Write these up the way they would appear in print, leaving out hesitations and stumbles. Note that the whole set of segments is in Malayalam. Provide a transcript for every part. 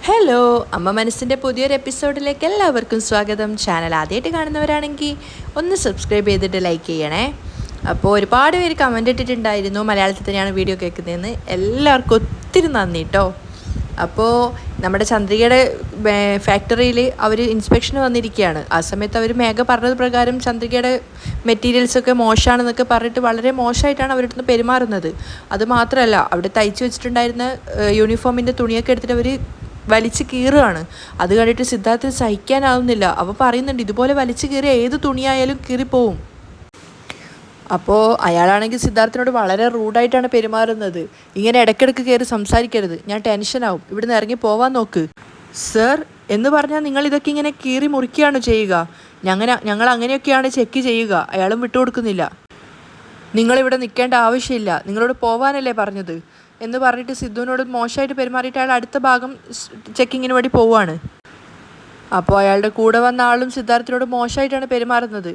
ഹലോ, അമ്മ മനസ്സിൻ്റെ പുതിയൊരു എപ്പിസോഡിലേക്ക് എല്ലാവർക്കും സ്വാഗതം. ചാനൽ ആദ്യമായിട്ട് കാണുന്നവരാണെങ്കിൽ ഒന്ന് സബ്സ്ക്രൈബ് ചെയ്തിട്ട് ലൈക്ക് ചെയ്യണേ. അപ്പോൾ ഒരുപാട് പേര് കമൻ്റ് ഇട്ടിട്ടുണ്ടായിരുന്നു മലയാളത്തിൽ തന്നെയാണ് വീഡിയോ കേൾക്കുന്നതെന്ന്. എല്ലാവർക്കും ഒത്തിരി നന്ദി കേട്ടോ. അപ്പോൾ നമ്മുടെ ചന്ദ്രികയുടെ ഫാക്ടറിയിൽ അവർ ഇൻസ്പെക്ഷന് വന്നിരിക്കുകയാണ്. ആ സമയത്ത് അവർ മേഘ പറഞ്ഞത് പ്രകാരം ചന്ദ്രികയുടെ മെറ്റീരിയൽസൊക്കെ മോശമാണെന്നൊക്കെ പറഞ്ഞിട്ട് വളരെ മോശമായിട്ടാണ് അവരുടെ അടുത്ത് പെരുമാറുന്നത്. അതുമാത്രമല്ല, അവിടെ തയ്ച്ചു വെച്ചിട്ടുണ്ടായിരുന്ന യൂണിഫോമിൻ്റെ തുണിയൊക്കെ എടുത്തിട്ട് അവർ വലിച്ചു കീറുകയാണ്. അത് കണ്ടിട്ട് സിദ്ധാർത്ഥന് സഹിക്കാനാവുന്നില്ല. അവ പറയുന്നുണ്ട്, ഇതുപോലെ വലിച്ചു കീറിയ ഏത് തുണിയായാലും കീറിപ്പോവും. അപ്പോൾ അയാളാണെങ്കിൽ സിദ്ധാർത്ഥനോട് വളരെ റൂഡായിട്ടാണ് പെരുമാറുന്നത്. ഇങ്ങനെ ഇടയ്ക്കിടയ്ക്ക് കയറി സംസാരിക്കരുത്, ഞാൻ ടെൻഷനാവും, ഇവിടുന്ന് ഇറങ്ങി പോവാൻ നോക്ക്. സർ എന്ന് പറഞ്ഞാൽ നിങ്ങൾ ഇതൊക്കെ ഇങ്ങനെ കീറി മുറിക്കുകയാണ് ചെയ്യുക. ഞങ്ങൾ അങ്ങനെയൊക്കെയാണ് ചെക്ക് ചെയ്യുക. അയാളും വിട്ടുകൊടുക്കുന്നില്ല. നിങ്ങളിവിടെ നിൽക്കേണ്ട ആവശ്യമില്ല, നിങ്ങളോട് പോവാനല്ലേ പറഞ്ഞത് എന്ന് പറഞ്ഞിട്ട് സിദ്ധുവിനോട് മോശമായിട്ട് പെരുമാറിയിട്ട് അയാൾ അടുത്ത ഭാഗം ചെക്കിങ്ങിന് വേണ്ടി പോവുകയാണ്. അപ്പോൾ അയാളുടെ കൂടെ വന്ന ആളും സിദ്ധാർത്ഥിനോട് മോശമായിട്ടാണ് പെരുമാറുന്നത്.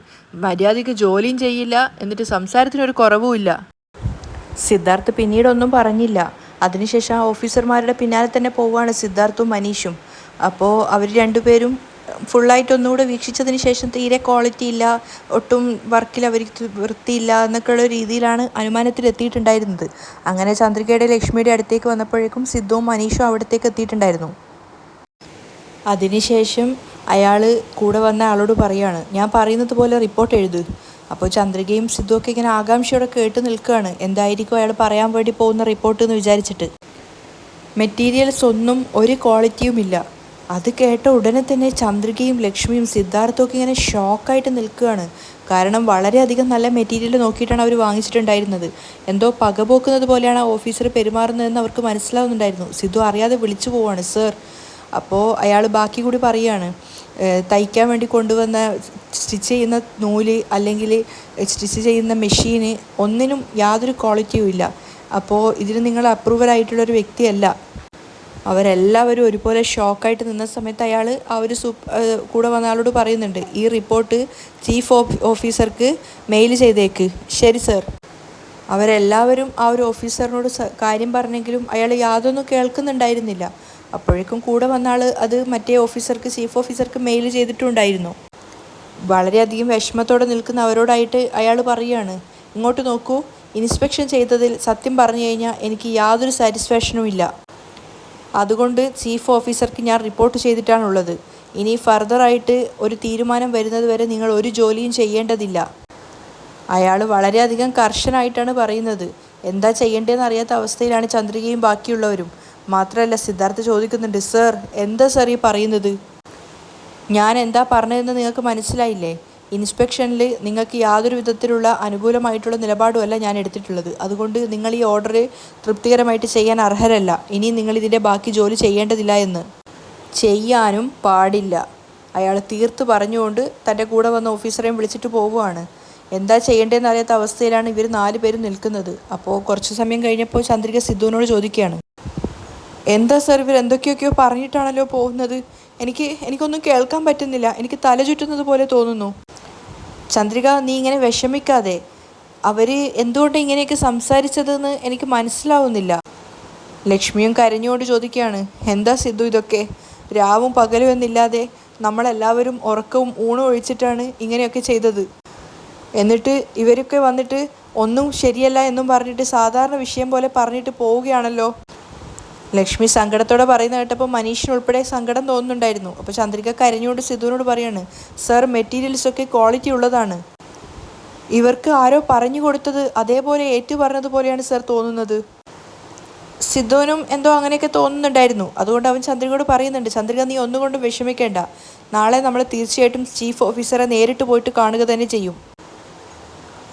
മര്യാദയ്ക്ക് ജോലിയും ചെയ്യില്ല, എന്നിട്ട് സംസാരത്തിനൊരു കുറവുമില്ല. സിദ്ധാർത്ഥ് പിന്നീടൊന്നും പറഞ്ഞില്ല. അതിനുശേഷം ആ ഓഫീസർമാരുടെ പിന്നാലെ തന്നെ പോവുകയാണ് സിദ്ധാർത്ഥും മനീഷും. അപ്പോൾ അവർ രണ്ടുപേരും ഫുള്ളായിട്ട് ഒന്നുകൂടെ വീക്ഷിച്ചതിന് ശേഷം തീരെ ക്വാളിറ്റി ഇല്ല, ഒട്ടും വർക്കിൽ അവർക്ക് വൃത്തിയില്ല എന്നൊക്കെയുള്ള രീതിയിലാണ് അനുമാനത്തിലെത്തിയിട്ടുണ്ടായിരുന്നത്. അങ്ങനെ ചന്ദ്രികയുടെ ലക്ഷ്മിയുടെ അടുത്തേക്ക് വന്നപ്പോഴേക്കും സിദ്ധുവും മനീഷും അവിടത്തേക്ക് എത്തിയിട്ടുണ്ടായിരുന്നു. അതിനുശേഷം അയാൾ കൂടെ വന്ന ആളോട് പറയാണ്, ഞാൻ പറയുന്നത് പോലെ റിപ്പോർട്ട് എഴുത്. അപ്പോൾ ചന്ദ്രികയും സിദ്ധുവൊക്കെ ഇങ്ങനെ ആകാംക്ഷയോടെ കേട്ട് നിൽക്കുകയാണ്, എന്തായിരിക്കും അയാൾ പറയാൻ വേണ്ടി പോകുന്ന റിപ്പോർട്ട് എന്ന് വിചാരിച്ചിട്ട്. മെറ്റീരിയൽസ് ഒന്നും ഒരു ക്വാളിറ്റിയുമില്ല. അത് കേട്ട ഉടനെ തന്നെ ചന്ദ്രികയും ലക്ഷ്മിയും സിദ്ധാർത്ഥമൊക്കെ ഇങ്ങനെ ഷോക്കായിട്ട് നിൽക്കുകയാണ്. കാരണം വളരെയധികം നല്ല മെറ്റീരിയൽ നോക്കിയിട്ടാണ് അവർ വാങ്ങിച്ചിട്ടുണ്ടായിരുന്നത്. എന്തോ പകപോക്കുന്നത് പോലെയാണ് ആ ഓഫീസർ പെരുമാറുന്നതെന്ന് അവർക്ക് മനസ്സിലാവുന്നുണ്ടായിരുന്നു. സിദ്ധു അറിയാതെ വിളിച്ചു പോവാണ്, സർ. അപ്പോൾ അയാൾ ബാക്കി കൂടി പറയുകയാണ്, തയ്ക്കാൻ വേണ്ടി കൊണ്ടുവന്ന സ്റ്റിച്ച് ചെയ്യുന്ന നൂല് അല്ലെങ്കിൽ സ്റ്റിച്ച് ചെയ്യുന്ന മെഷീന് ഒന്നിനും യാതൊരു ക്വാളിറ്റിയും ഇല്ല. അപ്പോൾ ഇതിന് നിങ്ങൾ അപ്രൂവലായിട്ടുള്ളൊരു വ്യക്തിയല്ല. അവരെല്ലാവരും ഒരുപോലെ ഷോക്കായിട്ട് നിന്ന സമയത്ത് അയാൾ ആ ഒരു കൂടെ വന്ന ആളോട് പറയുന്നുണ്ട്, ഈ റിപ്പോർട്ട് ചീഫ് ഓഫീസർക്ക് മെയിൽ ചെയ്തേക്ക്. ശരി സർ. അവരെല്ലാവരും ആ ഒരു ഓഫീസറിനോട് കാര്യം പറഞ്ഞെങ്കിലും അയാൾ യാതൊന്നും കേൾക്കുന്നുണ്ടായിരുന്നില്ല. അപ്പോഴേക്കും കൂടെ വന്ന ആൾ അത് മറ്റേ ഓഫീസർക്ക്, ചീഫ് ഓഫീസർക്ക് മെയിൽ ചെയ്തിട്ടുണ്ടായിരുന്നു. വളരെയധികം വിഷമത്തോടെ നിൽക്കുന്ന അവരോടായിട്ട് അയാൾ പറയുകയാണ്, ഇങ്ങോട്ട് നോക്കൂ, ഇൻസ്പെക്ഷൻ ചെയ്തതിൽ സത്യം പറഞ്ഞു കഴിഞ്ഞാൽ എനിക്ക് യാതൊരു സാറ്റിസ്ഫാക്ഷനും ഇല്ല. അതുകൊണ്ട് ചീഫ് ഓഫീസർക്ക് ഞാൻ റിപ്പോർട്ട് ചെയ്തിട്ടാണുള്ളത്. ഇനി ഫർദറായിട്ട് ഒരു തീരുമാനം വരുന്നത് വരെ നിങ്ങൾ ഒരു ജോലിയും ചെയ്യേണ്ടതില്ല. അയാൾ വളരെയധികം കർശനായിട്ടാണ് പറയുന്നത്. എന്താ ചെയ്യേണ്ടതെന്ന് അറിയാത്ത അവസ്ഥയിലാണ് ചന്ദ്രികയും ബാക്കിയുള്ളവരും. മാത്രമല്ല സിദ്ധാർത്ഥ് ചോദിക്കുന്നുണ്ട്, സർ എന്താ സർ ഈ പറയുന്നത്? ഞാൻ എന്താ പറഞ്ഞതെന്ന് നിങ്ങൾക്ക് മനസ്സിലായില്ലേ? ഇൻസ്പെക്ഷനിൽ നിങ്ങൾക്ക് യാതൊരു വിധത്തിലുള്ള അനുകൂലമായിട്ടുള്ള നിലപാടുമല്ല ഞാൻ എടുത്തിട്ടുള്ളത്. അതുകൊണ്ട് നിങ്ങൾ ഈ ഓർഡർ തൃപ്തികരമായിട്ട് ചെയ്യാൻ അർഹരല്ല. ഇനിയും നിങ്ങളിതിൻ്റെ ബാക്കി ജോലി ചെയ്യേണ്ടതില്ല എന്ന്. ചെയ്യാനും പാടില്ല. അയാൾ തീർത്ത് പറഞ്ഞുകൊണ്ട് തൻ്റെ കൂടെ വന്ന ഓഫീസറെയും വിളിച്ചിട്ട് പോവുകയാണ്. എന്താ ചെയ്യേണ്ടതെന്ന് അറിയാത്ത അവസ്ഥയിലാണ് ഇവർ 4 പേരും നിൽക്കുന്നത്. അപ്പോൾ കുറച്ച് സമയം കഴിഞ്ഞപ്പോൾ ചന്ദ്രിക സിദ്ധുവിനോട് ചോദിക്കുകയാണ്, എന്താ സർ ഇവർ എന്തൊക്കെയൊക്കെയോ പറഞ്ഞിട്ടാണല്ലോ പോകുന്നത്? എനിക്കൊന്നും കേൾക്കാൻ പറ്റുന്നില്ല, എനിക്ക് തല ചുറ്റുന്നത് പോലെ തോന്നുന്നു. ചന്ദ്രിക, നീ ഇങ്ങനെ വിഷമിക്കാതെ. അവർ എന്തുകൊണ്ട് ഇങ്ങനെയൊക്കെ സംസാരിച്ചതെന്ന് എനിക്ക് മനസ്സിലാവുന്നില്ല. ലക്ഷ്മിയും കരഞ്ഞുകൊണ്ട് ചോദിക്കുകയാണ്, എന്താ സിദ്ധു ഇതൊക്കെ? രാവും പകലും എന്നില്ലാതെ നമ്മളെല്ലാവരും ഉറക്കവും ഊണും ഒഴിച്ചിട്ടാണ് ഇങ്ങനെയൊക്കെ ചെയ്തത്. എന്നിട്ട് ഇവരൊക്കെ വന്നിട്ട് ഒന്നും ശരിയല്ല എന്നും പറഞ്ഞിട്ട് സാധാരണ വിഷയം പോലെ പറഞ്ഞിട്ട് പോവുകയാണല്ലോ. ലക്ഷ്മി സങ്കടത്തോടെ പറയുന്ന കേട്ടപ്പോൾ മനീഷിനുൾപ്പെടെ സങ്കടം തോന്നുന്നുണ്ടായിരുന്നു. അപ്പോൾ ചന്ദ്രിക കരഞ്ഞുകൊണ്ട് സിദ്ധുവിനോട് പറയാണ്, സർ മെറ്റീരിയൽസൊക്കെ ക്വാളിറ്റി ഉള്ളതാണ്. ഇവർക്ക് ആരോ പറഞ്ഞു കൊടുത്തത് അതേപോലെ ഏറ്റു പറഞ്ഞതുപോലെയാണ് സർ തോന്നുന്നത്. സിദ്ധുവിനും എന്തോ അങ്ങനെയൊക്കെ തോന്നുന്നുണ്ടായിരുന്നു. അതുകൊണ്ട് അവൻ ചന്ദ്രികയോട് പറയുന്നുണ്ട്, ചന്ദ്രിക നീ ഒന്നുകൊണ്ടും വിഷമിക്കേണ്ട. നാളെ നമ്മൾ തീർച്ചയായിട്ടും ചീഫ് ഓഫീസറെ നേരിട്ട് പോയിട്ട് കാണുക തന്നെ ചെയ്യും.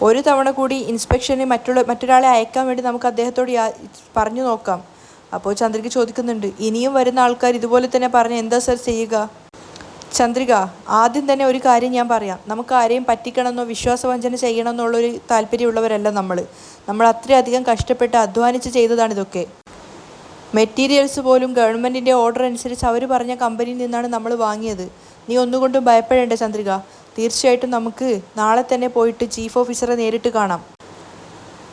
ഒരു തവണ കൂടി ഇൻസ്പെക്ഷന് മറ്റൊരാളെ അയക്കാൻ വേണ്ടി നമുക്ക് അദ്ദേഹത്തോട് പറഞ്ഞു നോക്കാം. അപ്പോൾ ചന്ദ്രിക ചോദിക്കുന്നുണ്ട്, ഇനിയും വരുന്ന ആൾക്കാർ ഇതുപോലെ തന്നെ പറഞ്ഞ് എന്താ സർ ചെയ്യുക? ചന്ദ്രിക, ആദ്യം തന്നെ ഒരു കാര്യം ഞാൻ പറയാം. നമുക്ക് ആരെയും പറ്റിക്കണമെന്നോ വിശ്വാസവഞ്ചന ചെയ്യണമെന്നുള്ളൊരു താല്പര്യമുള്ളവരല്ല നമ്മൾ അത്രയധികം കഷ്ടപ്പെട്ട് അധ്വാനിച്ച് ചെയ്തതാണിതൊക്കെ. മെറ്റീരിയൽസ് പോലും ഗവൺമെൻറ്റിൻ്റെ ഓർഡർ അനുസരിച്ച് അവർ പറഞ്ഞ കമ്പനിയിൽ നിന്നാണ് നമ്മൾ വാങ്ങിയത്. നീ ഒന്നുകൊണ്ടും ഭയപ്പെടേണ്ട ചന്ദ്രിക. തീർച്ചയായിട്ടും നമുക്ക് നാളെ തന്നെ പോയിട്ട് ചീഫ് ഓഫീസറെ നേരിട്ട് കാണാം.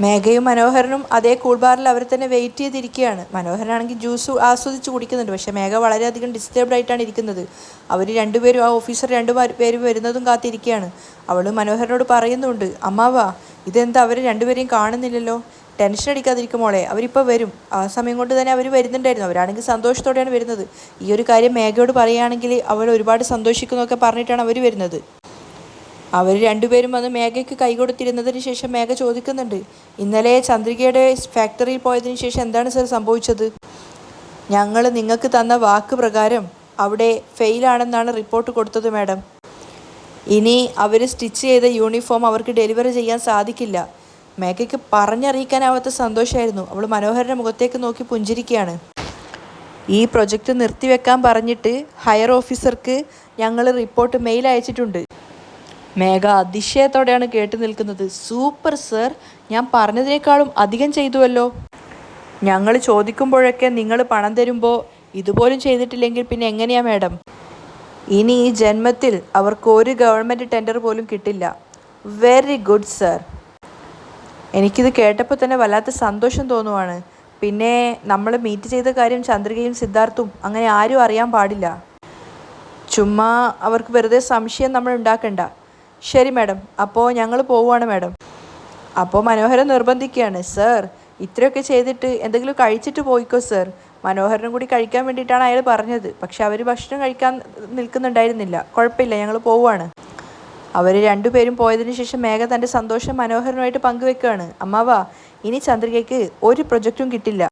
മേഘയും മനോഹരനും അതേ കൂൾ ബാറിൽ അവർ തന്നെ വെയിറ്റ് ചെയ്തിരിക്കുകയാണ്. മനോഹരനാണെങ്കിൽ ജ്യൂസ് ആസ്വദിച്ച് കുടിക്കുന്നുണ്ട്. പക്ഷേ മേഘ വളരെയധികം ഡിസ്റ്റർബ്ഡ് ആയിട്ടാണ് ഇരിക്കുന്നത്. അവർ രണ്ടുപേരും ആ ഓഫീസർ പേരും വരുന്നതും കാത്തിരിക്കുകയാണ്. അവൾ മനോഹരനോട് പറയുന്നുണ്ട്, അമ്മാവാ ഇതെന്താ അവർ രണ്ടുപേരെയും കാണുന്നില്ലല്ലോ, ടെൻഷൻ അടിക്കാതിരിക്കും മോളെ, അവരിപ്പോൾ വരും. ആ സമയം കൊണ്ട് തന്നെ അവർ വരുന്നുണ്ടായിരുന്നു. അവരാണെങ്കിൽ സന്തോഷത്തോടെയാണ് വരുന്നത്. ഈ ഒരു കാര്യം മേഘയോട് പറയുകയാണെങ്കിൽ അവൾ ഒരുപാട് സന്തോഷിക്കുന്നതൊക്കെ പറഞ്ഞിട്ടാണ് അവർ വരുന്നത്. അവർ രണ്ടുപേരും വന്ന് മേഘയ്ക്ക് കൈ കൊടുത്തിരുന്നതിന് ശേഷം മേഘ ചോദിക്കുന്നുണ്ട്, ഇന്നലെ ചന്ദ്രികയുടെ ഫാക്ടറിയിൽ പോയതിന് ശേഷം എന്താണ് സർ സംഭവിച്ചത്? ഞങ്ങൾ നിങ്ങൾക്ക് തന്ന വാക്ക് പ്രകാരം അവിടെ ഫെയിലാണെന്നാണ് റിപ്പോർട്ട് കൊടുത്തത് മാഡം. ഇനി അവർ സ്റ്റിച്ച് ചെയ്ത യൂണിഫോം അവർക്ക് ഡെലിവറി ചെയ്യാൻ സാധിക്കില്ല. മേഘയ്ക്ക് പറഞ്ഞറിയിക്കാനാവാത്ത സന്തോഷമായിരുന്നു. അവൾ മനോഹരൻ്റെ മുഖത്തേക്ക് നോക്കി പുഞ്ചിരിക്കുകയാണ്. ഈ പ്രൊജക്റ്റ് നിർത്തിവെക്കാൻ പറഞ്ഞിട്ട് ഹയർ ഓഫീസർക്ക് ഞങ്ങൾ റിപ്പോർട്ട് മെയിൽ അയച്ചിട്ടുണ്ട്. മേഘ അതിശയത്തോടെയാണ് കേട്ടു നിൽക്കുന്നത്. സൂപ്പർ സർ, ഞാൻ പറഞ്ഞതിനേക്കാളും അധികം ചെയ്തുവല്ലോ. ഞങ്ങൾ ചോദിക്കുമ്പോഴൊക്കെ നിങ്ങൾ പണം തരുമ്പോൾ ഇതുപോലും ചെയ്തിട്ടില്ലെങ്കിൽ പിന്നെ എങ്ങനെയാ മാഡം? ഇനി ഈ ജന്മത്തിൽ അവർക്ക് ഒരു ഗവൺമെൻറ് ടെൻഡർ പോലും കിട്ടില്ല. Very good sir. എനിക്കിത് കേട്ടപ്പോൾ തന്നെ വല്ലാത്ത സന്തോഷം തോന്നുവാണ്. പിന്നെ നമ്മൾ മീറ്റ് ചെയ്ത കാര്യം ചന്ദ്രികയും സിദ്ധാർത്ഥും അങ്ങനെ ആരും അറിയാൻ പാടില്ല. ചുമ്മാ അവർക്ക് വെറുതെ സംശയം നമ്മൾ ഉണ്ടാക്കണ്ട. ശരി മാഡം, അപ്പോൾ ഞങ്ങൾ പോവുകയാണ് മാഡം. അപ്പോൾ മനോഹരൻ നിർബന്ധിക്കുകയാണ്, സർ ഇത്രയൊക്കെ ചെയ്തിട്ട് എന്തെങ്കിലും കഴിച്ചിട്ട് പോയിക്കോ സർ. മനോഹരനും കൂടി കഴിക്കാൻ വേണ്ടിയിട്ടാണ് അയാൾ പറഞ്ഞത്. പക്ഷെ അവർ ഭക്ഷണം കഴിക്കാൻ നിൽക്കുന്നുണ്ടായിരുന്നില്ല. കുഴപ്പമില്ല, ഞങ്ങൾ പോവുകയാണ്. അവർ രണ്ടുപേരും പോയതിനു ശേഷം മേഘ തൻ്റെ സന്തോഷം മനോഹരനുമായിട്ട് പങ്കുവെക്കുകയാണ്. അമ്മാവാ, ഇനി ചന്ദ്രികയ്ക്ക് ഒരു പ്രൊജക്റ്റും കിട്ടില്ല.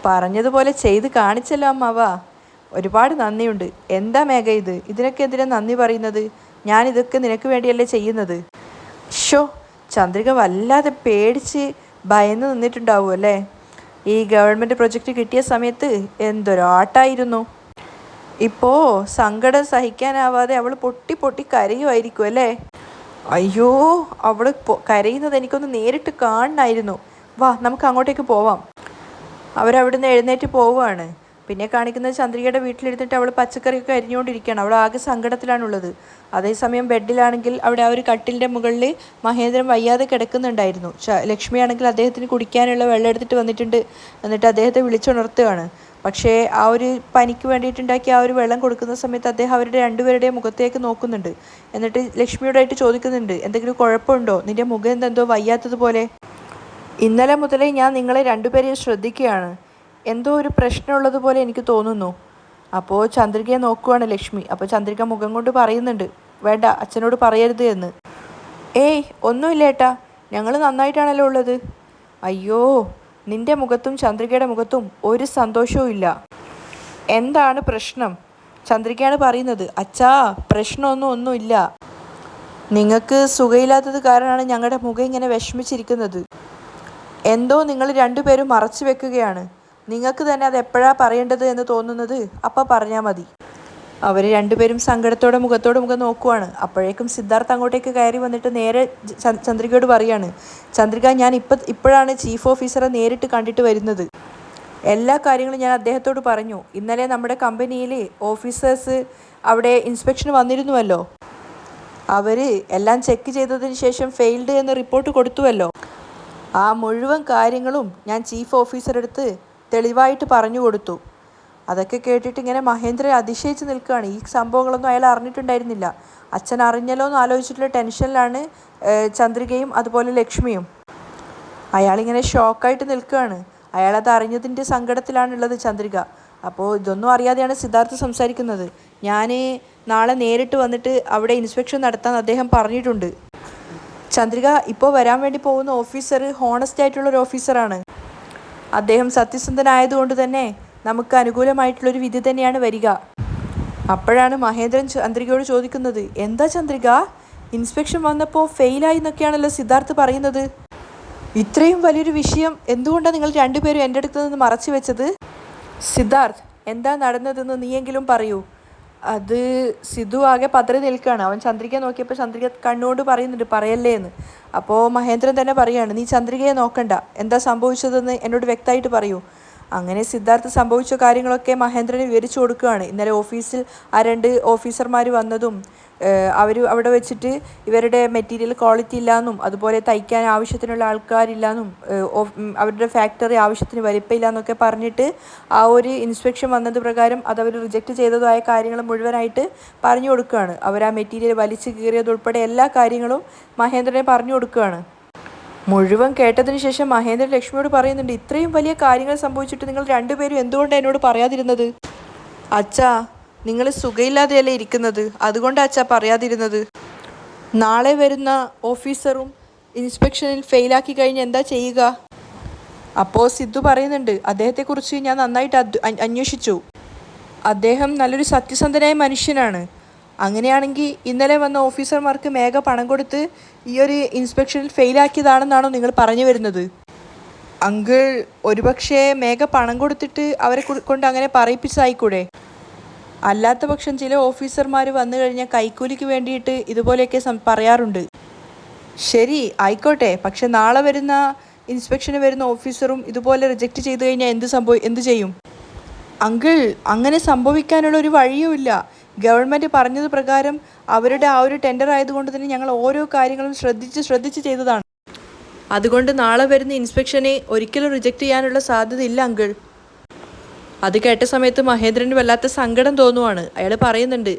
പറഞ്ഞതുപോലെ ചെയ്ത് കാണിച്ചല്ലോ അമ്മാവാ. ഒരുപാട് നന്ദിയുണ്ട്. എന്താ മേഘ ഇത്? ഇതിനൊക്കെ എന്തിനാ നന്ദി പറയുന്നത്? ഞാനിതൊക്കെ നിനക്ക് വേണ്ടിയല്ലേ ചെയ്യുന്നത്. ഷോ, ചന്ദ്രിക വല്ലാതെ പേടിച്ച് ഭയന്ന് നിന്നിട്ടുണ്ടാവും അല്ലേ? ഈ ഗവൺമെൻറ് പ്രൊജക്റ്റ് കിട്ടിയ സമയത്ത് എന്തൊരാട്ടായിരുന്നു. ഇപ്പോൾ സങ്കടം സഹിക്കാനാവാതെ അവൾ പൊട്ടി പൊട്ടി കരയുമായിരിക്കും അല്ലേ? അയ്യോ, അവൾ കരയുന്നത് എനിക്കൊന്ന് നേരിട്ട് കാണണമായിരുന്നു. വാ, നമുക്ക് അങ്ങോട്ടേക്ക് പോവാം. അവരവിടുന്ന് എഴുന്നേറ്റ് പോവുകയാണ്. പിന്നെ കാണിക്കുന്നത് ചന്ദ്രികയുടെ വീട്ടിലിരുന്നിട്ട് അവൾ പച്ചക്കറിയൊക്കെ അരിഞ്ഞുകൊണ്ടിരിക്കുകയാണ്. അവൾ ആകെ സങ്കടത്തിലാണുള്ളത്. അതേസമയം ബെഡിലാണെങ്കിൽ അവിടെ ആ ഒരു കട്ടിലിൻ്റെ മുകളിൽ മഹേന്ദ്രൻ വയ്യാതെ കിടക്കുന്നുണ്ടായിരുന്നു. ലക്ഷ്മിയാണെങ്കിൽ അദ്ദേഹത്തിന് കുടിക്കാനുള്ള വെള്ളം എടുത്തിട്ട് വന്നിട്ടുണ്ട്. എന്നിട്ട് അദ്ദേഹത്തെ വിളിച്ചുണർത്തുകയാണ്. പക്ഷേ ആ ഒരു പനിക്ക് വേണ്ടിയിട്ടുണ്ടാക്കി ആ ഒരു വെള്ളം കൊടുക്കുന്ന സമയത്ത് അദ്ദേഹം അവരുടെ രണ്ടുപേരുടെയും മുഖത്തേക്ക് നോക്കുന്നുണ്ട്. എന്നിട്ട് ലക്ഷ്മിയോടായിട്ട് ചോദിക്കുന്നുണ്ട്, എന്തെങ്കിലും കുഴപ്പമുണ്ടോ? നിൻ്റെ മുഖം എന്തെന്തോ വയ്യാത്തതുപോലെ. ഇന്നലെ മുതലേ ഞാൻ നിങ്ങളെ രണ്ടുപേരെയും ശ്രദ്ധിക്കുകയാണ്. എന്തോ ഒരു പ്രശ്നമുള്ളതുപോലെ എനിക്ക് തോന്നുന്നു. അപ്പോൾ ചന്ദ്രികയെ നോക്കുവാണ് ലക്ഷ്മി. അപ്പോൾ ചന്ദ്രിക മുഖം കൊണ്ട് പറയുന്നുണ്ട്, വേണ്ട, അച്ഛനോട് പറയരുത് എന്ന്. ഏയ് ഒന്നുമില്ല ഏട്ടാ, ഞങ്ങൾ നന്നായിട്ടാണല്ലോ ഉള്ളത്. അയ്യോ, നിൻ്റെ മുഖത്തും ചന്ദ്രികയുടെ മുഖത്തും ഒരു സന്തോഷവും ഇല്ല. എന്താണ് പ്രശ്നം? ചന്ദ്രികയാണ് പറയുന്നത്. അച്ഛാ, ഒന്നുമില്ല. നിങ്ങൾക്ക് സുഖമില്ലാത്തത് കാരണമാണ് ഞങ്ങളുടെ മുഖം ഇങ്ങനെ വിഷമിച്ചിരിക്കുന്നത്. എന്തോ നിങ്ങൾ രണ്ടുപേരും മറച്ചു വെക്കുകയാണ്. നിങ്ങൾക്ക് തന്നെ അത് എപ്പോഴാണ് പറയേണ്ടത് എന്ന് തോന്നുന്നത് അപ്പം പറഞ്ഞാൽ മതി. അവർ രണ്ടുപേരും സങ്കടത്തോടെ മുഖത്തോട് മുഖം നോക്കുവാണ്. അപ്പോഴേക്കും സിദ്ധാർത്ഥ് അങ്ങോട്ടേക്ക് കയറി വന്നിട്ട് നേരെ ചന്ദ്രികയോട് പറയാണ്, ചന്ദ്രിക, ഞാൻ ഇപ്പോഴാണ് ചീഫ് ഓഫീസറെ നേരിട്ട് കണ്ടിട്ട് വരുന്നത്. എല്ലാ കാര്യങ്ങളും ഞാൻ അദ്ദേഹത്തോട് പറഞ്ഞു. ഇന്നലെ നമ്മുടെ കമ്പനിയിൽ ഓഫീസേഴ്സ് അവിടെ ഇൻസ്പെക്ഷൻ വന്നിരുന്നുവല്ലോ. അവർ എല്ലാം ചെക്ക് ചെയ്തതിന് ശേഷം ഫെയിൽഡ് എന്ന് റിപ്പോർട്ട് കൊടുത്തുവല്ലോ. ആ മുഴുവൻ കാര്യങ്ങളും ഞാൻ ചീഫ് ഓഫീസറുടെ അടുത്ത് തെളിവായിട്ട് പറഞ്ഞു കൊടുത്തു. അതൊക്കെ കേട്ടിട്ട് ഇങ്ങനെ മഹേന്ദ്രൻ അതിശയിച്ച് നിൽക്കുകയാണ്. ഈ സംഭവങ്ങളൊന്നും അയാൾ അറിഞ്ഞിട്ടുണ്ടായിരുന്നില്ല. അച്ഛൻ അറിഞ്ഞല്ലോ എന്ന് ആലോചിച്ചിട്ടുള്ള ടെൻഷനിലാണ് ചന്ദ്രികയും അതുപോലെ ലക്ഷ്മിയും. അയാളിങ്ങനെ ഷോക്കായിട്ട് നിൽക്കുകയാണ്. അയാളത് അറിഞ്ഞതിൻ്റെ സങ്കടത്തിലാണുള്ളത് ചന്ദ്രിക. അപ്പോൾ ഇതൊന്നും അറിയാതെയാണ് സിദ്ധാർത്ഥ് സംസാരിക്കുന്നത്. ഞാൻ നാളെ നേരിട്ട് വന്നിട്ട് അവിടെ ഇൻസ്പെക്ഷൻ നടത്താൻ അദ്ദേഹം പറഞ്ഞിട്ടുണ്ട്. ചന്ദ്രിക, ഇപ്പോൾ വരാൻ വേണ്ടി പോകുന്ന ഓഫീസർ ഹോണസ്റ്റ് ആയിട്ടുള്ളൊരു ഓഫീസറാണ്. അദ്ദേഹം സത്യസന്ധനായതുകൊണ്ട് തന്നെ നമുക്ക് അനുകൂലമായിട്ടുള്ളൊരു വിധി തന്നെയാണ് വരിക. അപ്പോഴാണ് മഹേന്ദ്രൻ ചന്ദ്രികയോട് ചോദിക്കുന്നത്, എന്താ ചന്ദ്രിക, ഇൻസ്പെക്ഷൻ വന്നപ്പോൾ ഫെയിലായി എന്നൊക്കെയാണല്ലോ സിദ്ധാർത്ഥ് പറയുന്നത്. ഇത്രയും വലിയൊരു വിഷയം എന്തുകൊണ്ടാണ് നിങ്ങൾ രണ്ടുപേരും എൻ്റെ അടുത്ത് നിന്ന് മറച്ചു വെച്ചത്? സിദ്ധാർത്ഥ്, എന്താ നടന്നതെന്ന് നീയെങ്കിലും പറയൂ. അത് സിദ്ധു ആകെ പതറി നിൽക്കുകയാണ്. അവൻ ചന്ദ്രികയെ നോക്കിയപ്പോൾ ചന്ദ്രിക കണ്ണുകൊണ്ട് പറയുന്നുണ്ട്, പറയല്ലേ എന്ന്. അപ്പോൾ മഹേന്ദ്രൻ തന്നെ പറയുകയാണ്, നീ ചന്ദ്രികയെ നോക്കണ്ട, എന്താ സംഭവിച്ചതെന്ന് എന്നോട് വ്യക്തമായിട്ട് പറയൂ. അങ്ങനെ സിദ്ധാർത്ഥ് സംഭവിച്ച കാര്യങ്ങളൊക്കെ മഹേന്ദ്രന് വിവരിച്ചു കൊടുക്കുകയാണ്. ഇന്നലെ ഓഫീസിൽ ആ 2 ഓഫീസർമാർ വന്നതും അവർ അവിടെ വെച്ചിട്ട് ഇവരുടെ മെറ്റീരിയൽ ക്വാളിറ്റി ഇല്ലയെന്നും അതുപോലെ തയ്ക്കാൻ ആവശ്യത്തിനുള്ള ആൾക്കാരില്ലയെന്നും അവരുടെ ഫാക്ടറി ആവശ്യത്തിന് വലിപ്പമില്ല എന്നൊക്കെ പറഞ്ഞിട്ട് ആ ഒരു ഇൻസ്പെക്ഷൻ വന്നത് പ്രകാരം അതവർ റിജക്റ്റ് ചെയ്തതായ കാര്യങ്ങൾ മുഴുവനായിട്ട് പറഞ്ഞു കൊടുക്കുകയാണ്. അവർ ആ മെറ്റീരിയൽ വലിച്ചു കീറിയതുൾപ്പെടെ എല്ലാ കാര്യങ്ങളും മഹേന്ദ്രനെ പറഞ്ഞു കൊടുക്കുകയാണ്. മുഴുവൻ കേട്ടതിന് ശേഷം മഹേന്ദ്രൻ ലക്ഷ്മിയോട് പറയുന്നുണ്ട്, ഇത്രയും വലിയ കാര്യങ്ങൾ സംഭവിച്ചിട്ട് നിങ്ങൾ രണ്ടുപേരും എന്തുകൊണ്ടാണ് എന്നോട് പറയാതിരുന്നത്? അച്ഛാ, നിങ്ങൾ സുഖമില്ലാതെയല്ലേ ഇരിക്കുന്നത്, അതുകൊണ്ടാണ് അച്ഛാ പറയാതിരുന്നത്. നാളെ വരുന്ന ഓഫീസറും ഇൻസ്പെക്ഷനിൽ ഫെയിലാക്കി കഴിഞ്ഞ് എന്താ ചെയ്യുക? അപ്പോൾ സിദ്ധു പറയുന്നുണ്ട്, അദ്ദേഹത്തെക്കുറിച്ച് ഞാൻ നന്നായിട്ട് അന്വേഷിച്ചു. അദ്ദേഹം നല്ലൊരു സത്യസന്ധനായ മനുഷ്യനാണ്. അങ്ങനെയാണെങ്കിൽ ഇന്നലെ വന്ന ഓഫീസർമാർക്ക് മേഘ പണം കൊടുത്ത് ഈ ഒരു ഇൻസ്പെക്ഷനിൽ ഫെയിലാക്കിയതാണെന്നാണോ നിങ്ങൾ പറഞ്ഞു വരുന്നത്? അങ്കിൾ, ഒരുപക്ഷെ മേഘ പണം കൊടുത്തിട്ട് അവരെ കൊണ്ട് അങ്ങനെ പറയിപ്പിച്ചതായിക്കൂടെ? അല്ലാത്ത പക്ഷം ചില ഓഫീസർമാർ വന്നു കഴിഞ്ഞാൽ കൈക്കൂലിക്ക് വേണ്ടിയിട്ട് ഇതുപോലെയൊക്കെ പറയാറുണ്ട്. ശരി, ആയിക്കോട്ടെ. പക്ഷെ നാളെ വരുന്ന ഇൻസ്പെക്ഷന് വരുന്ന ഓഫീസറും ഇതുപോലെ റിജക്റ്റ് ചെയ്തു കഴിഞ്ഞാൽ എന്ത് ചെയ്യും? അങ്കിൾ, അങ്ങനെ സംഭവിക്കാനുള്ള ഒരു വഴിയുമില്ല. ഗവൺമെൻറ് പറഞ്ഞത് പ്രകാരം അവരുടെ ആ ഒരു ടെൻഡർ ആയതുകൊണ്ട് തന്നെ ഞങ്ങൾ ഓരോ കാര്യങ്ങളും ശ്രദ്ധിച്ച് ചെയ്തതാണ്. അതുകൊണ്ട് നാളെ വരുന്ന ഇൻസ്പെക്ഷനെ ഒരിക്കലും റിജക്റ്റ് ചെയ്യാനുള്ള സാധ്യത ഇല്ല അങ്കിൾ. അത് കേട്ട സമയത്ത് മഹേന്ദ്രന് വല്ലാത്ത സങ്കടം തോന്നുവാണ്. അയാൾ പറയുന്നുണ്ട്,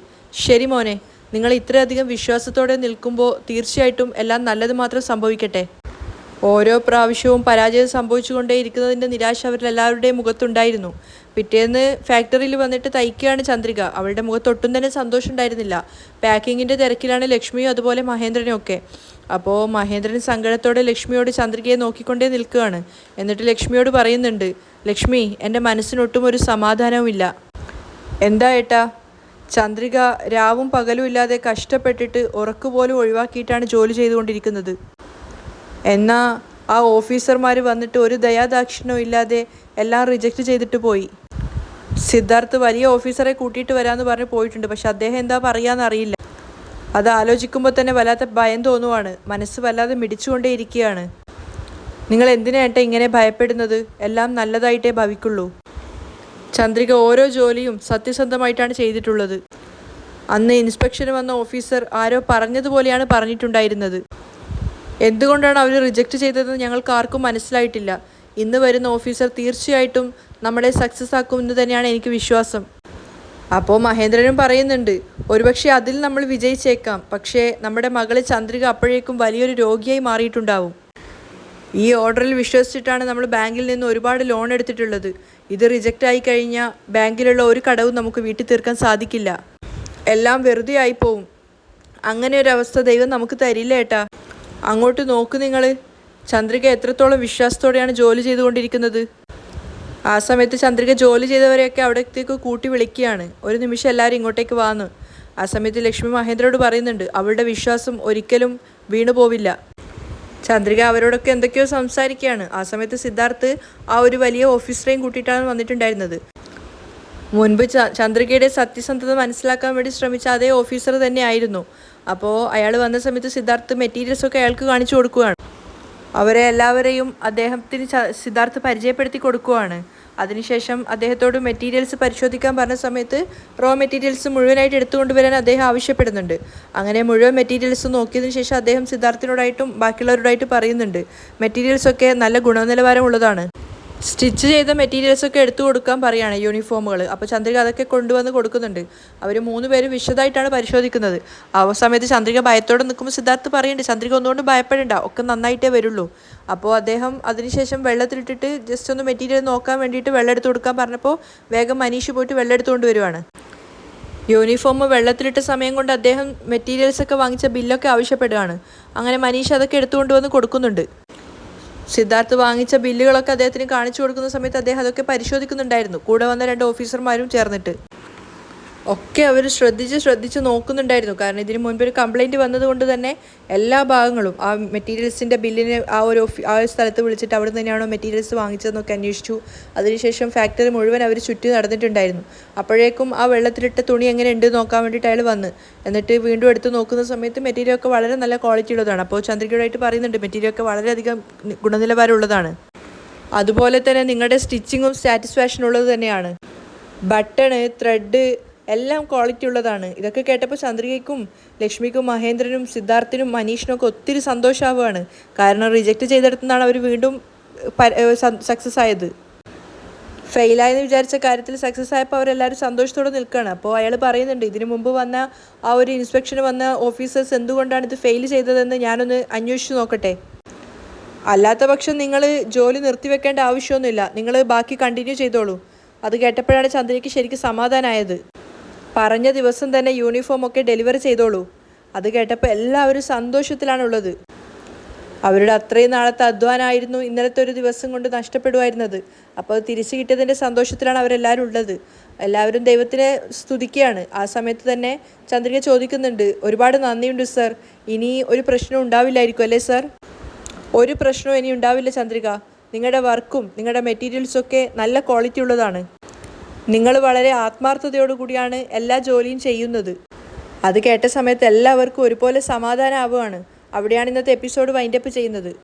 ശരി മോനെ, നിങ്ങൾ ഇത്രയധികം വിശ്വാസത്തോടെ നിൽക്കുമ്പോൾ തീർച്ചയായിട്ടും എല്ലാം നല്ലത് മാത്രം സംഭവിക്കട്ടെ. ഓരോ പ്രാവശ്യവും പരാജയം സംഭവിച്ചുകൊണ്ടേ ഇരിക്കുന്നതിൻ്റെ നിരാശ അവരിലെല്ലാവരുടെയും മുഖത്തുണ്ടായിരുന്നു. പിറ്റേന്ന് ഫാക്ടറിയിൽ വന്നിട്ട് തയ്ക്കുകയാണ് ചന്ദ്രിക. അവളുടെ മുഖത്തൊട്ടും തന്നെ സന്തോഷം ഉണ്ടായിരുന്നില്ല. പാക്കിങ്ങിൻ്റെ തിരക്കിലാണ് ലക്ഷ്മിയും അതുപോലെ മഹേന്ദ്രനും ഒക്കെ. അപ്പോൾ മഹേന്ദ്രൻ സങ്കടത്തോടെ ലക്ഷ്മിയോട് ചന്ദ്രികയെ നോക്കിക്കൊണ്ടേ നിൽക്കുകയാണ്. എന്നിട്ട് ലക്ഷ്മിയോട് പറയുന്നുണ്ട്, ലക്ഷ്മി, എൻ്റെ മനസ്സിനൊട്ടും ഒരു സമാധാനവുമില്ല. എന്താ ഏട്ടാ? ചന്ദ്രിക രാവും പകലും ഇല്ലാതെ കഷ്ടപ്പെട്ടിട്ട് ഉറക്കുപോലും ഒഴിവാക്കിയിട്ടാണ് ജോലി ചെയ്തുകൊണ്ടിരിക്കുന്നത്. എന്നാൽ ആ ഓഫീസർമാർ വന്നിട്ട് ഒരു ദയാദാക്ഷിണ്യവും ഇല്ലാതെ എല്ലാം റിജക്റ്റ് ചെയ്തിട്ട് പോയി. സിദ്ധാർത്ഥ് വലിയ ഓഫീസറെ കൂട്ടിയിട്ട് വരാമെന്ന് പറഞ്ഞ് പോയിട്ടുണ്ട്. പക്ഷെ അദ്ദേഹം എന്താ പറയാമെന്ന് അറിയില്ല. അത് ആലോചിക്കുമ്പോൾ തന്നെ വല്ലാത്ത ഭയം തോന്നുവാണ്. മനസ്സ് വല്ലാതെ മിടിച്ചുകൊണ്ടേ ഇരിക്കുകയാണ്. നിങ്ങൾ എന്തിനാട്ടെ ഇങ്ങനെ ഭയപ്പെടുന്നത്? എല്ലാം നല്ലതായിട്ടേ ഭവിക്കുള്ളൂ. ചന്ദ്രിക ഓരോ ജോലിയും സത്യസന്ധമായിട്ടാണ് ചെയ്തിട്ടുള്ളത്. അന്ന് ഇൻസ്പെക്ഷന് വന്ന ഓഫീസർ ആരോ പറഞ്ഞതുപോലെയാണ് പറഞ്ഞിട്ടുണ്ടായിരുന്നത്. എന്തുകൊണ്ടാണ് അവർ റിജക്റ്റ് ചെയ്തതെന്ന് ഞങ്ങൾക്ക് ആർക്കും മനസ്സിലായിട്ടില്ല. ഇന്ന് വരുന്ന ഓഫീസർ തീർച്ചയായിട്ടും നമ്മളെ സക്സസ് ആക്കുമെന്ന് തന്നെയാണ് എനിക്ക് വിശ്വാസം. അപ്പോൾ മഹേന്ദ്രനും പറയുന്നുണ്ട്, ഒരുപക്ഷെ അതിൽ നമ്മൾ വിജയിച്ചേക്കാം. പക്ഷേ നമ്മുടെ മകളെ ചന്ദ്രിക അപ്പോഴേക്കും വലിയൊരു രോഗിയായി മാറിയിട്ടുണ്ടാവും. ഈ ഓർഡറിൽ വിശ്വസിച്ചിട്ടാണ് നമ്മൾ ബാങ്കിൽ നിന്ന് ഒരുപാട് ലോൺ എടുത്തിട്ടുള്ളത്. ഇത് റിജക്റ്റ് ആയി കഴിഞ്ഞാൽ ബാങ്കിലുള്ള ഒരു കടവും നമുക്ക് വീട്ടിൽ തീർക്കാൻ സാധിക്കില്ല. എല്ലാം വെറുതെ ആയിപ്പോവും. അങ്ങനെ ഒരു അവസ്ഥ ദൈവം നമുക്ക് തരില്ല ഏട്ടാ. അങ്ങോട്ട് നോക്ക് നിങ്ങൾ. ചന്ദ്രിക എത്രത്തോളം വിശ്വാസത്തോടെയാണ് ജോലി ചെയ്തുകൊണ്ടിരിക്കുന്നത്. ആ സമയത്ത് ചന്ദ്രിക ജോലി ചെയ്തവരെയൊക്കെ അവിടത്തേക്ക് കൂട്ടി വിളിക്കുകയാണ്. ഒരു നിമിഷം എല്ലാവരും ഇങ്ങോട്ടേക്ക് വന്നു. ആ സമയത്ത് ലക്ഷ്മി മഹേന്ദ്രനോട് പറയുന്നുണ്ട്, അവളുടെ വിശ്വാസം ഒരിക്കലും വീണു പോവില്ല. ചന്ദ്രിക അവരോടൊക്കെ എന്തൊക്കെയോ സംസാരിക്കുകയാണ്. ആ സമയത്ത് സിദ്ധാർത്ഥ് ആ ഒരു വലിയ ഓഫീസറേയും കൂട്ടിയിട്ടാണ് വന്നിട്ടുണ്ടായിരുന്നത്. മുൻപ് ചന്ദ്രികയുടെ സത്യസന്ധത മനസ്സിലാക്കാൻ വേണ്ടി ശ്രമിച്ച അതേ ഓഫീസർ തന്നെയായിരുന്നു. അപ്പോൾ അയാൾ വന്ന സമയത്ത് സിദ്ധാർത്ഥ് മെറ്റീരിയൽസൊക്കെ അയാൾക്ക് കാണിച്ചു കൊടുക്കുകയാണ്. അവരെ എല്ലാവരെയും അദ്ദേഹത്തിന് സിദ്ധാർത്ഥ് പരിചയപ്പെടുത്തി കൊടുക്കുകയാണ്. അതിനുശേഷം അദ്ദേഹത്തോട് മെറ്റീരിയൽസ് പരിശോധിക്കാൻ പറഞ്ഞ സമയത്ത് റോ മെറ്റീരിയൽസ് മുഴുവനായിട്ട് എടുത്തുകൊണ്ടുവരാൻ അദ്ദേഹം ആവശ്യപ്പെടുന്നുണ്ട്. അങ്ങനെ മുഴുവൻ മെറ്റീരിയൽസ് നോക്കിയതിന് ശേഷം അദ്ദേഹം സിദ്ധാർത്ഥിനോടായിട്ടും ബാക്കിയുള്ളവരോടായിട്ട് പറയുന്നുണ്ട്, മെറ്റീരിയൽസൊക്കെ നല്ല ഗുണനിലവാരമുള്ളതാണ്. സ്റ്റിച്ച് ചെയ്ത മെറ്റീരിയൽസൊക്കെ എടുത്തു കൊടുക്കാൻ പറയുകയാണ്, യൂണിഫോമുകൾ. അപ്പോൾ ചന്ദ്രിക അതൊക്കെ കൊണ്ടുവന്ന് കൊടുക്കുന്നുണ്ട്. അവർ 3 പേരും വിശദമായിട്ടാണ് പരിശോധിക്കുന്നത്. ആ സമയത്ത് ചന്ദ്രിക ഭയത്തോടെ നിൽക്കുമ്പോൾ സിദ്ധാർത്ഥ് പറയുന്നുണ്ട്, ചന്ദ്രിക ഒന്നുകൊണ്ട് ഭയപ്പെടേണ്ട, ഒക്കെ നന്നായിട്ടേ വരുള്ളൂ. അപ്പോൾ അദ്ദേഹം അതിനുശേഷം വെള്ളത്തിലിട്ടിട്ട് ജസ്റ്റ് ഒന്ന് മെറ്റീരിയൽ നോക്കാൻ വേണ്ടിയിട്ട് വെള്ളം എടുത്ത് കൊടുക്കാൻ പറഞ്ഞപ്പോൾ വേഗം മനീഷ് പോയിട്ട് വെള്ളം എടുത്തുകൊണ്ട് വരുവാണ്. യൂണിഫോം വെള്ളത്തിലിട്ട സമയം കൊണ്ട് അദ്ദേഹം മെറ്റീരിയൽസൊക്കെ വാങ്ങിച്ച ബില്ലൊക്കെ ആവശ്യപ്പെടുകയാണ്. അങ്ങനെ മനീഷ് അതൊക്കെ എടുത്തുകൊണ്ട് വന്ന് കൊടുക്കുന്നുണ്ട്. സിദ്ധാർത്ഥ് വാങ്ങിച്ച ബില്ലുകളൊക്കെ അദ്ദേഹത്തിന് കാണിച്ചു കൊടുക്കുന്ന സമയത്ത് അദ്ദേഹം അതൊക്കെ പരിശോധിക്കുന്നുണ്ടായിരുന്നു. കൂടെ വന്ന 2 ഓഫീസർമാരും ചേർന്നിട്ട് ഒക്കെ അവർ ശ്രദ്ധിച്ച് നോക്കുന്നുണ്ടായിരുന്നു. കാരണം ഇതിന് മുൻപ് ഒരു കംപ്ലയിൻറ്റ് വന്നതുകൊണ്ട് തന്നെ എല്ലാ ഭാഗങ്ങളും ആ മെറ്റീരിയൽസിൻ്റെ ബില്ലിന് ആ ഒരു സ്ഥലത്ത് വിളിച്ചിട്ട് അവിടെ തന്നെയാണോ മെറ്റീരിയൽസ് വാങ്ങിച്ചതെന്നൊക്കെ അന്വേഷിച്ചു. അതിനുശേഷം ഫാക്ടറി മുഴുവൻ അവർ ചുറ്റി നടന്നിട്ടുണ്ടായിരുന്നു. അപ്പോഴേക്കും ആ വെള്ളത്തിലിട്ട തുണി എങ്ങനെ ഉണ്ട് നോക്കാൻ വേണ്ടിയിട്ട് അയാൾ വന്ന് എന്നിട്ട് വീണ്ടും എടുത്ത് നോക്കുന്ന സമയത്ത് മെറ്റീരിയലൊക്കെ വളരെ നല്ല ക്വാളിറ്റി ഉള്ളതാണ്. അപ്പോൾ ചന്ദ്രികയോടായിട്ട് പറയുന്നുണ്ട്, മെറ്റീരിയലൊക്കെ വളരെയധികം ഗുണനിലവാരമുള്ളതാണ്. അതുപോലെ തന്നെ നിങ്ങളുടെ സ്റ്റിച്ചിങ്ങും സാറ്റിസ്ഫാക്ഷൻ ഉള്ളത് തന്നെയാണ്. ബട്ടണ്, ത്രെഡ്, എല്ലാം ക്വാളിറ്റി ഉള്ളതാണ്. ഇതൊക്കെ കേട്ടപ്പോൾ ചന്ദ്രികയ്ക്കും ലക്ഷ്മിക്കും മഹേന്ദ്രനും സിദ്ധാർത്ഥിനും മനീഷിനും ഒക്കെ ഒത്തിരി സന്തോഷമാവുകയാണ്. കാരണം റിജക്റ്റ് ചെയ്തെടുത്തുനിന്നാണ് അവർ വീണ്ടും സക്സസ് ആയത്. ഫെയിലായെന്ന് വിചാരിച്ച കാര്യത്തിൽ സക്സസ് ആയപ്പോൾ അവരെല്ലാവരും സന്തോഷത്തോടെ നിൽക്കുകയാണ്. അപ്പോൾ അയാൾ പറയുന്നുണ്ട്, ഇതിനു മുമ്പ് വന്ന ആ ഒരു ഇൻസ്പെക്ഷന് വന്ന ഓഫീസേഴ്സ് എന്തുകൊണ്ടാണ് ഇത് ഫെയിൽ ചെയ്തതെന്ന് ഞാനൊന്ന് അന്വേഷിച്ച് നോക്കട്ടെ. അല്ലാത്ത പക്ഷം നിങ്ങൾ ജോലി നിർത്തിവെക്കേണ്ട ആവശ്യമൊന്നുമില്ല, നിങ്ങൾ ബാക്കി കണ്ടിന്യൂ ചെയ്തോളൂ. അത് കേട്ടപ്പോഴാണ് ചന്ദ്രയ്ക്ക് ശരിക്കും സമാധാനമായത്. പറഞ്ഞ ദിവസം തന്നെ യൂണിഫോം ഒക്കെ ഡെലിവറി ചെയ്തോളൂ. അത് കേട്ടപ്പോൾ എല്ലാവരും സന്തോഷത്തിലാണുള്ളത്. അവരുടെ അത്രയും നാളത്തെ അധ്വാനമായിരുന്നു ഇന്നലത്തെ ഒരു ദിവസം കൊണ്ട് നഷ്ടപ്പെടുമായിരുന്നത്. അപ്പോൾ തിരിച്ചു കിട്ടിയതിൻ്റെ സന്തോഷത്തിലാണ് അവരെല്ലാവരും ഉള്ളത്. എല്ലാവരും ദൈവത്തിനെ സ്തുതിക്കുകയാണ്. ആ സമയത്ത് തന്നെ ചന്ദ്രിക ചോദിക്കുന്നുണ്ട്, ഒരുപാട് നന്ദിയുണ്ട് സർ, ഇനി ഒരു പ്രശ്നം ഉണ്ടാവില്ലായിരിക്കും അല്ലേ സർ? ഒരു പ്രശ്നവും ഇനി ഉണ്ടാവില്ല ചന്ദ്രിക. നിങ്ങളുടെ വർക്കും നിങ്ങളുടെ മെറ്റീരിയൽസൊക്കെ നല്ല ക്വാളിറ്റി ഉള്ളതാണ്. നിങ്ങൾ വളരെ ആത്മാർത്ഥതയോടുകൂടിയാണ് എല്ലാ ജോലിയും ചെയ്യുന്നത്. അത് കേട്ട സമയത്ത് എല്ലാവർക്കും ഒരുപോലെ സമാധാനമാവുകയാണ്. അവിടെയാണ് ഇന്നത്തെ എപ്പിസോഡ് വൈൻഡപ്പ് ചെയ്യുന്നത്.